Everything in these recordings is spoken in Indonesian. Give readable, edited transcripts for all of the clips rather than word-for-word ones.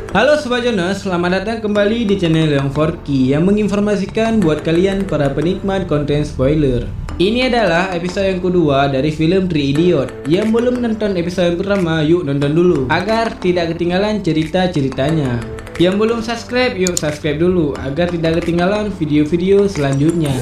Halo Sobat Jonas, selamat datang kembali di channel Yang Forky yang menginformasikan buat kalian para penikmat konten spoiler. Ini adalah episode yang kedua dari film Three Idiot. Yang belum nonton episode yang pertama, yuk nonton dulu agar tidak ketinggalan cerita-ceritanya. Yang belum subscribe, yuk subscribe dulu agar tidak ketinggalan video-video selanjutnya.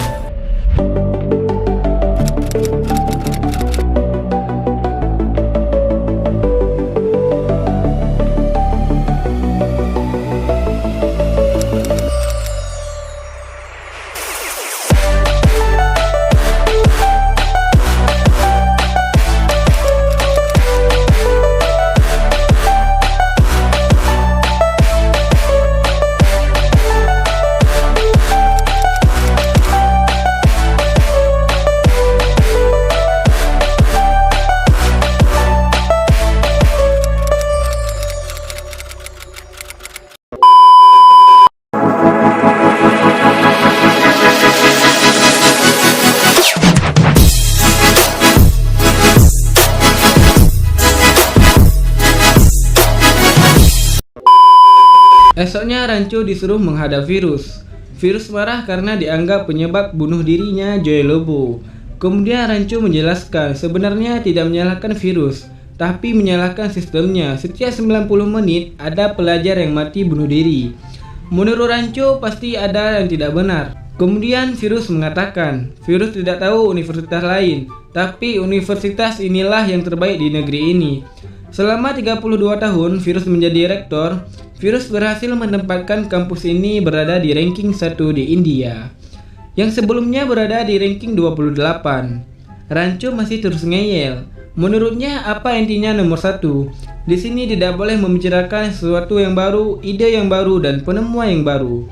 Esoknya Rancho disuruh menghadap virus. Virus marah karena dianggap penyebab bunuh dirinya Joey Lobo. Kemudian Rancho menjelaskan sebenarnya tidak menyalahkan virus, tapi menyalahkan sistemnya. Setiap 90 menit ada pelajar yang mati bunuh diri. Menurut Rancho pasti ada yang tidak benar. Kemudian virus mengatakan, virus tidak tahu universitas lain, tapi universitas inilah yang terbaik di negeri ini. Selama 32 tahun virus menjadi rektor, virus berhasil menempatkan kampus ini berada di ranking 1 di India, yang sebelumnya berada di ranking 28. Rancho masih terus ngeyel. Menurutnya apa intinya nomor 1? Di sini tidak boleh membicarakan sesuatu yang baru, ide yang baru, dan penemuan yang baru.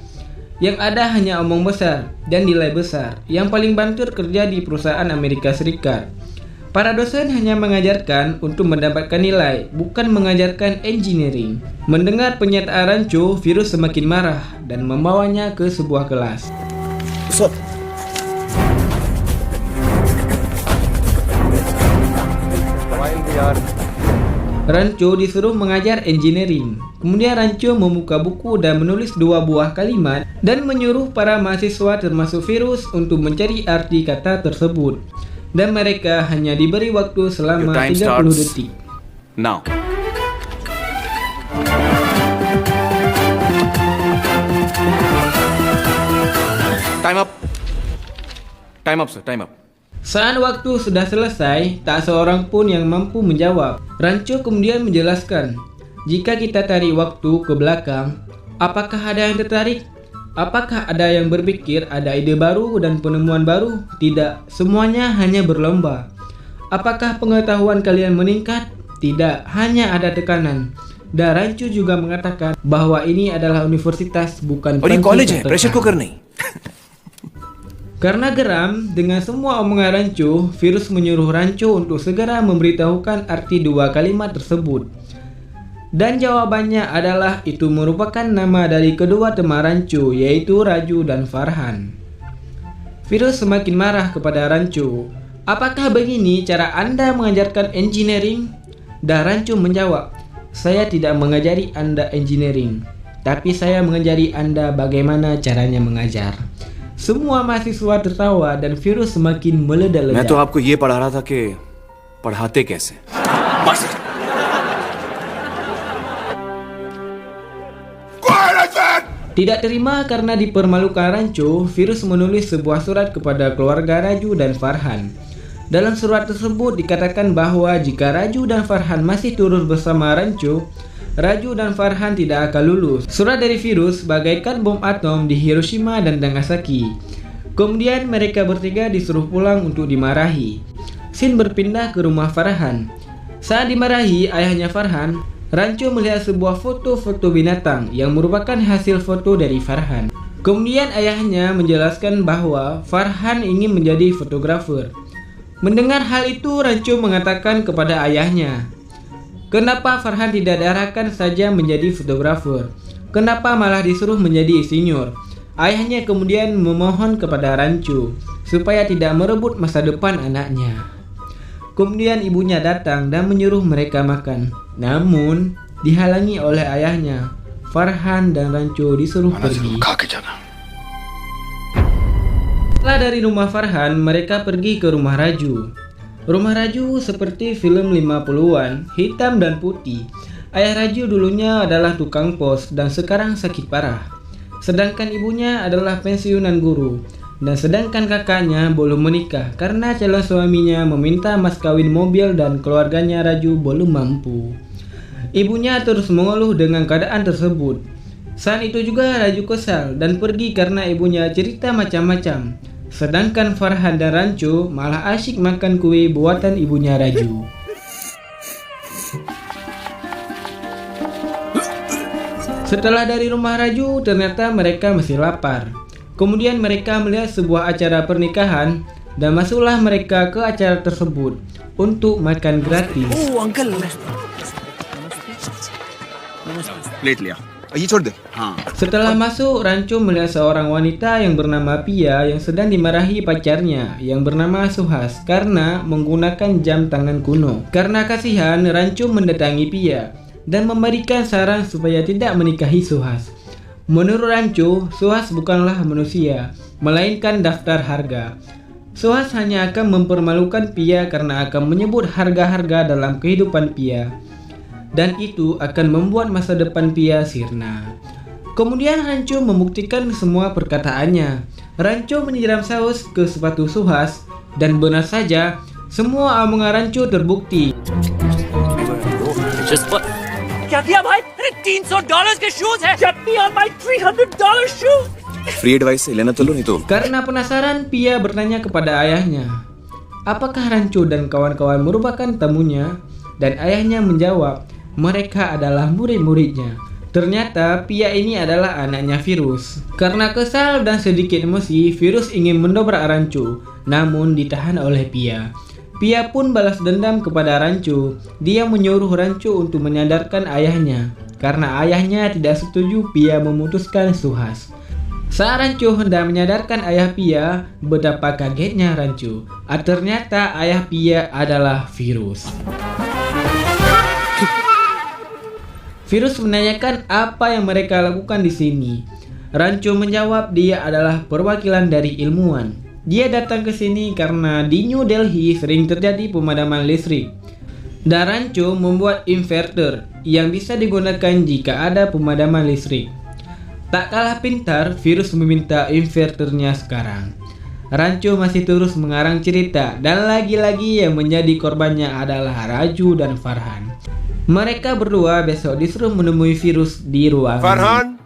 Yang ada hanya omong besar dan nilai besar. Yang paling banter kerja di perusahaan Amerika Serikat. Para dosen hanya mengajarkan untuk mendapatkan nilai, bukan mengajarkan engineering. Mendengar pernyataan Rancho, virus semakin marah dan membawanya ke sebuah kelas. Rancho disuruh mengajar engineering. Kemudian Rancho membuka buku dan menulis 2 buah kalimat dan menyuruh para mahasiswa termasuk virus untuk mencari arti kata tersebut. Dan mereka hanya diberi waktu selama 30 detik. Now. Time up. Time up, sir. Time up. Saat waktu sudah selesai, tak seorang pun yang mampu menjawab. Rancho kemudian menjelaskan, jika kita tarik waktu ke belakang, apakah ada yang tertarik? Apakah ada yang berpikir ada ide baru dan penemuan baru? Tidak, semuanya hanya berlomba. Apakah pengetahuan kalian meningkat? Tidak, hanya ada tekanan. Dan Rancho juga mengatakan bahwa ini adalah universitas, bukan college hai, pressure cooker nahi. Karena geram dengan semua omongan Rancho, virus menyuruh Rancho untuk segera memberitahukan arti 2 kalimat tersebut. Dan jawabannya adalah itu merupakan nama dari kedua teman Rancho, yaitu Raju dan Farhan. Virus semakin marah kepada Rancho. Apakah begini cara Anda mengajarkan engineering? Dan Rancho menjawab, saya tidak mengajari Anda engineering, tapi saya mengajari Anda bagaimana caranya mengajar. Semua mahasiswa tertawa dan virus semakin meledak-ledak. मैं तो आपको ये पढ़ा रहा था कि पढ़ाते कैसे. Tidak terima karena dipermalukan Rancho, virus menulis sebuah surat kepada keluarga Raju dan Farhan. Dalam surat tersebut dikatakan bahwa jika Raju dan Farhan masih turun bersama Rancho, Raju dan Farhan tidak akan lulus. Surat dari virus bagaikan bom atom di Hiroshima dan Nagasaki. Kemudian mereka bertiga disuruh pulang untuk dimarahi. Scene berpindah ke rumah Farhan. Saat dimarahi ayahnya Farhan, Rancho melihat sebuah foto-foto binatang yang merupakan hasil foto dari Farhan. Kemudian ayahnya menjelaskan bahwa Farhan ingin menjadi fotografer. Mendengar hal itu, Rancho mengatakan kepada ayahnya, kenapa Farhan tidak diarahkan saja menjadi fotografer? Kenapa malah disuruh menjadi insinyur? Ayahnya kemudian memohon kepada Rancho supaya tidak merebut masa depan anaknya. Kemudian ibunya datang dan menyuruh mereka makan. Namun dihalangi oleh ayahnya. Farhan dan Rancho disuruh pergi. Setelah dari rumah Farhan, mereka pergi ke rumah Raju. Rumah Raju seperti film 50-an, hitam dan putih. Ayah Raju dulunya adalah tukang pos dan sekarang sakit parah. Sedangkan ibunya adalah pensiunan guru. Dan sedangkan kakaknya belum menikah karena calon suaminya meminta mas kawin mobil dan keluarganya Raju belum mampu. Ibunya terus mengeluh dengan keadaan tersebut. Saat itu juga Raju kesal dan pergi karena ibunya cerita macam-macam. Sedangkan Farhan dan Rancho malah asyik makan kue buatan ibunya Raju. Setelah dari rumah Raju, ternyata mereka masih lapar. Kemudian mereka melihat sebuah acara pernikahan dan masuklah mereka ke acara tersebut untuk makan gratis. Oh, uncle. Plate liya. Ye chhod de. Setelah masuk, Rancho melihat seorang wanita yang bernama Pia yang sedang dimarahi pacarnya yang bernama Suhas karena menggunakan jam tangan kuno. Karena kasihan, Rancho mendatangi Pia dan memberikan saran supaya tidak menikahi Suhas. Menurut Rancho, Suhas bukanlah manusia, melainkan daftar harga. Suhas hanya akan mempermalukan Pia karena akan menyebut harga-harga dalam kehidupan Pia. Dan itu akan membuat masa depan Pia sirna. Kemudian Rancho membuktikan semua perkataannya. Rancho menyiram saus ke sepatu Suhas dan benar saja, semua omongan Rancho terbukti. क्या किया भाई? अरे $300 के शूज है. Get me on my $300 shoes. Free advice लेना तो लो नहीं तो. Karena penasaran, Pia bertanya kepada ayahnya, apakah Rancho dan kawan-kawan merupakan tamunya? Dan ayahnya menjawab, mereka adalah murid-muridnya. Ternyata Pia ini adalah anaknya Virus. Karena kesal dan sedikit emosi, Virus ingin mendobrak Rancho, namun ditahan oleh Pia. Pia pun balas dendam kepada Rancho. Dia menyuruh Rancho untuk menyadarkan ayahnya, karena ayahnya tidak setuju Pia memutuskan Suhas. Saat Rancho hendak menyadarkan ayah Pia, betapa kagetnya Rancho. Ternyata ayah Pia adalah Virus. Virus menanyakan apa yang mereka lakukan di sini. Rancho menjawab dia adalah perwakilan dari ilmuwan. Dia datang ke sini karena di New Delhi sering terjadi pemadaman listrik. Dan Rancho membuat inverter yang bisa digunakan jika ada pemadaman listrik. Tak kalah pintar, Virus meminta inverternya sekarang. Rancho masih terus mengarang cerita dan lagi-lagi yang menjadi korbannya adalah Raju dan Farhan. Mereka berdua besok disuruh menemui Virus di ruang. Farhan,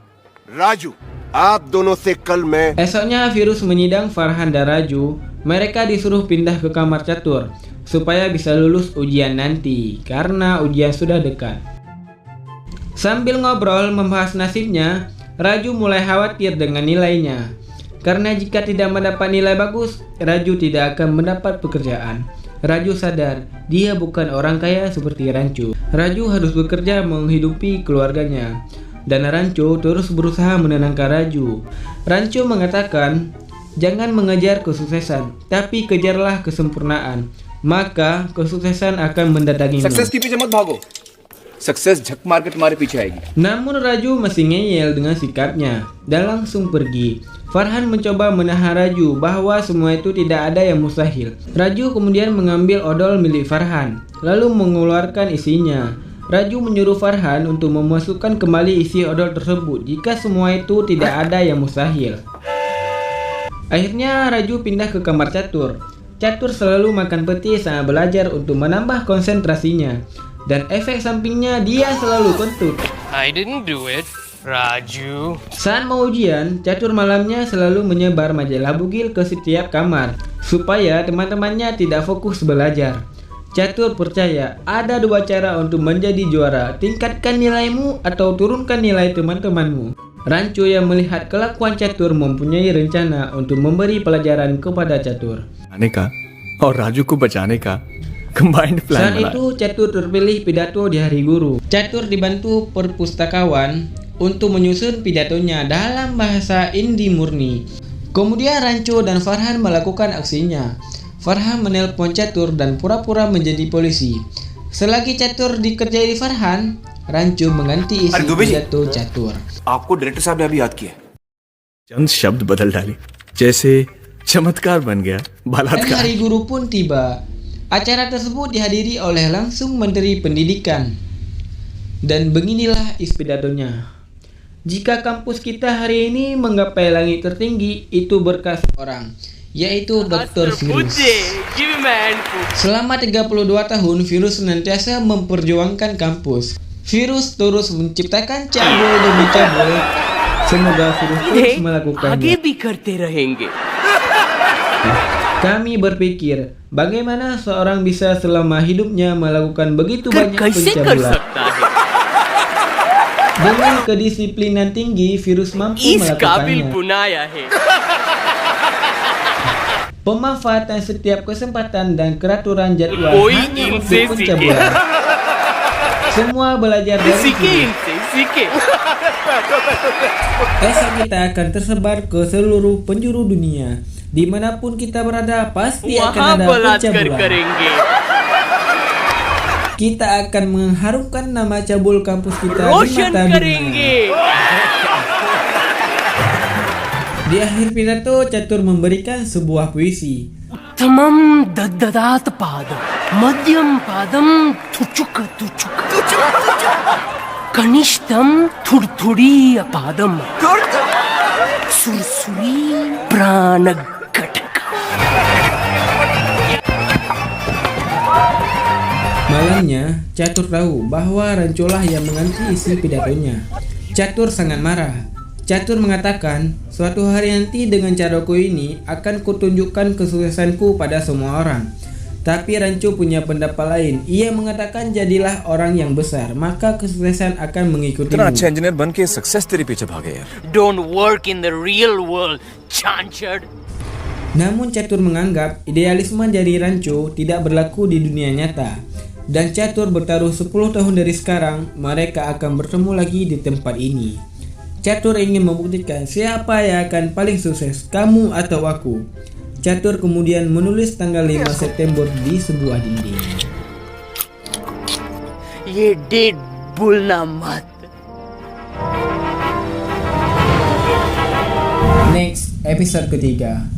Raju, आप दोनों से कल मैं. Esoknya Virus menyidang Farhan dan Raju. Mereka disuruh pindah ke kamar catur supaya bisa lulus ujian nanti karena ujian sudah dekat. Sambil ngobrol membahas nasibnya, Raju mulai khawatir dengan nilainya. Karena jika tidak mendapat nilai bagus, Raju tidak akan mendapat pekerjaan. Raju sadar dia bukan orang kaya seperti Rancho. Raju harus bekerja menghidupi keluarganya. Dan Rancho terus berusaha menenangkan Raju. Rancho mengatakan, jangan mengejar kesuksesan, tapi kejarlah kesempurnaan. Maka kesuksesan akan mendatangimu. Success के पीछे मत भागो. Success झक मार के तुम्हारे पीछे आएगी. Namun Raju masih ngeyel dengan sikapnya dan langsung pergi. Farhan mencoba menahan Raju bahwa semua itu tidak ada yang mustahil. Raju kemudian mengambil odol milik Farhan, lalu mengeluarkan isinya. Raju menyuruh Farhan untuk memasukkan kembali isi odol tersebut jika semua itu tidak ada yang mustahil. Akhirnya Raju pindah ke kamar catur. Catur selalu makan peti saat belajar untuk menambah konsentrasinya. Dan efek sampingnya dia selalu kentut. I didn't do it, Raju. Saat mau ujian, Catur malamnya selalu menyebar majalah bugil ke setiap kamar supaya teman-temannya tidak fokus belajar. Catur percaya ada dua cara untuk menjadi juara, tingkatkan nilaimu atau turunkan nilai teman-temanmu. Rancho yang melihat kelakuan Catur mempunyai rencana untuk memberi pelajaran kepada Catur. आने का और राजू को बचाने का combined plan. Saat itu Catur terpilih pidato di Hari Guru. Catur dibantu perpustakawan untuk menyusun pidatonya dalam bahasa Hindi murni. Kemudian Rancho dan Farhan melakukan aksinya. Farhan menelpon Catur dan pura-pura menjadi polisi. Selagi Catur dikerjai Farhan, Rancu mengganti isi अरे दुबे ji. pidato Catur. आपको डायरेक्टर साहब ने अभी याद किया है। चंद शब्द बदल डाले, जैसे चमत्कार बन गया Dan बलात्कार। hari guru pun tiba. Acara tersebut dihadiri oleh langsung Menteri Pendidikan. Dan beginilah isi pidatonya. Jika kampus kita hari ini menggapai langit tertinggi, itu berkat orang, yaitu Dr. Virus. Give me my hand. Selama 32 tahun, Virus senantiasa memperjuangkan kampus. Virus terus menciptakan cabul demi cabul. Semoga Virus terus melakukannya. भी करते रहेंगे. Kami berpikir, bagaimana seorang bisa selama hidupnya melakukan begitu banyak कैसे कर pencabulan. सकता है? Dengan kedisiplinan tinggi, Virus mampu इस काबिल melakukannya. बुनाया है. Pemanfaatan setiap kesempatan dan keraturan jadwal Oi, hanya inse untuk pencabulan. Semua belajar dari सीखे Virus. इनसे, सीखे. Esok kita akan tersebar ke seluruh penjuru dunia. Dimanapun kita berada, pasti akan वहाँ ada बलात्कार pencabulan. करेंगे. Kita akan mengharumkan nama cabul kampus kita di रोशन mata dunia. करेंगे. Di akhir pidato, Catur memberikan sebuah puisi. उत्तमं दददात पादम, मध्यम पादम तुचुक तुचुक, कनिष्ठम थुड़थुड़ी अपादम, सुरसुरी प्राणघटक. Malamnya, Catur tahu bahwa Ranculah yang mengganti isi pidatonya. Catur sangat marah. Catur mengatakan, suatu hari nanti dengan caraku ini akan kutunjukkan kesuksesanku pada semua orang. Tapi Rancu punya pendapat lain. Ia mengatakan jadilah orang yang besar, maka kesuksesan akan इतना mengikutimu. अच्छा इंजीनियर बन के सक्सेस तेरे पीछे भागे यार। Don't work in the real world, Chanchard. Namun Catur menganggap idealisme dari Rancu tidak berlaku di dunia nyata. Dan Catur bertaruh 10 tahun dari sekarang, mereka akan bertemu lagi di tempat ini. Catur ingin membuktikan siapa yang akan paling sukses, kamu atau aku. Catur kemudian menulis tanggal 5 September di sebuah dinding. ये डेट भूलना मत. Next, episode ketiga.